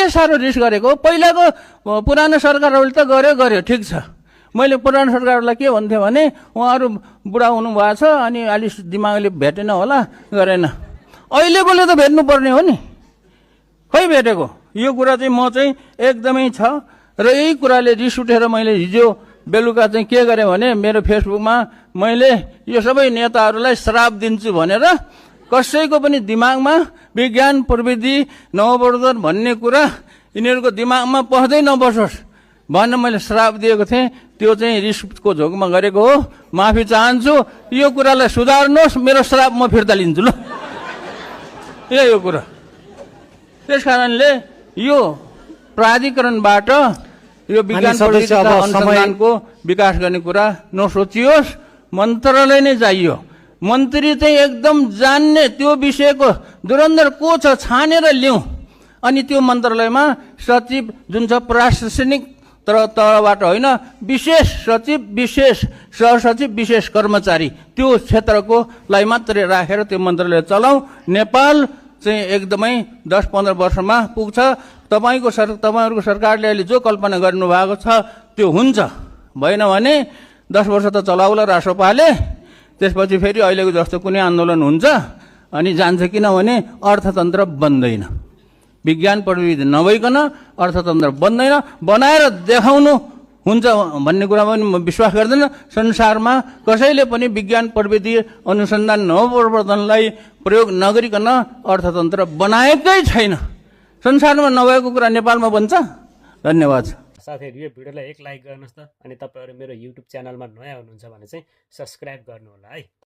के साह्रो रिस गरेको? पहिलाको पुरानो सरकारहरूले त गर्यो ठिक छ। मैले पुरानो सरकारलाई के भन्थेँ भने उहाँहरू बुढा हुनुभएको छ अनि अलिक दिमागले भेटेन होला, गरेन। अहिलेकोले त भेट्नुपर्ने हो नि, खै भेटेको? यो कुरा चाहिँ म चाहिँ एकदमै छ। र यही कुराले रिस उठेर मैले हिजो बेलुका चाहिँ के गरेँ भने मेरो फेसबुकमा मैले यो सबै नेताहरूलाई श्राप दिन्छु भनेर कसैको पनि दिमागमा विज्ञान प्रविधि नवप्रवर्धन भन्ने कुरा यिनीहरूको दिमागमा पस्दै नबसोस् भनेर मैले श्राप दिएको थिएँ। त्यो चाहिँ रिसको झोकमा गरेको हो। माफी चाहन्छु। यो कुरालाई सुधार्नुहोस्, मेरो श्राप म फिर्ता लिन्छु ल। यो कुरा त्यस कारणले यो प्राधिकरणबाट यो विज्ञान प्रविधि अनुसन्धानको विकास गर्ने कुरा नसोचियोस्, मन्त्रालय नै चाहियो। मन्त्री चाहिँ एकदम जान्ने त्यो विषयको धुरन्धर को छ छानेर ल्याउँ। अनि त्यो मन्त्रालयमा सचिव जुन छ प्रशासनिक तहबाट होइन, विशेष सचिव, विशेष सहसचिव, विशेष कर्मचारी त्यो क्षेत्रकोलाई मात्रै राखेर त्यो मन्त्रालय चलाउँ। नेपाल चाहिँ एकदमै 10-15 वर्षमा पुग्छ। तपाईँहरूको सरकारले अहिले जो कल्पना गर्नुभएको छ त्यो हुन्छ। भएन भने 10 वर्ष त चलाउला रासोपाले, त्यसपछि फेरि अहिलेको जस्तो कुनै आन्दोलन हुन्छ अनि जान्छ। किनभने अर्थतन्त्र बन्दैन, विज्ञान प्रविधि नभइकन अर्थतन्त्र बन्दैन। बनाएर देखाउनु हुन्छ भन्ने कुरा पनि म विश्वास गर्दैन। संसारमा कसैले पनि विज्ञान प्रविधि अनुसन्धान नवप्रवर्धनलाई प्रयोग नगरिकन अर्थतन्त्र बनाएकै छैन। संसारमा नभएको कुरा नेपालमा बन्छ। धन्यवाद। साथीहरू यो भिडियोलाई एक लाइक गर्नुहोस् त। अनि तपाईँहरू मेरो युट्युब च्यानलमा नयाँ हुनुहुन्छ भने चाहिँ सब्सक्राइब गर्नु होला है।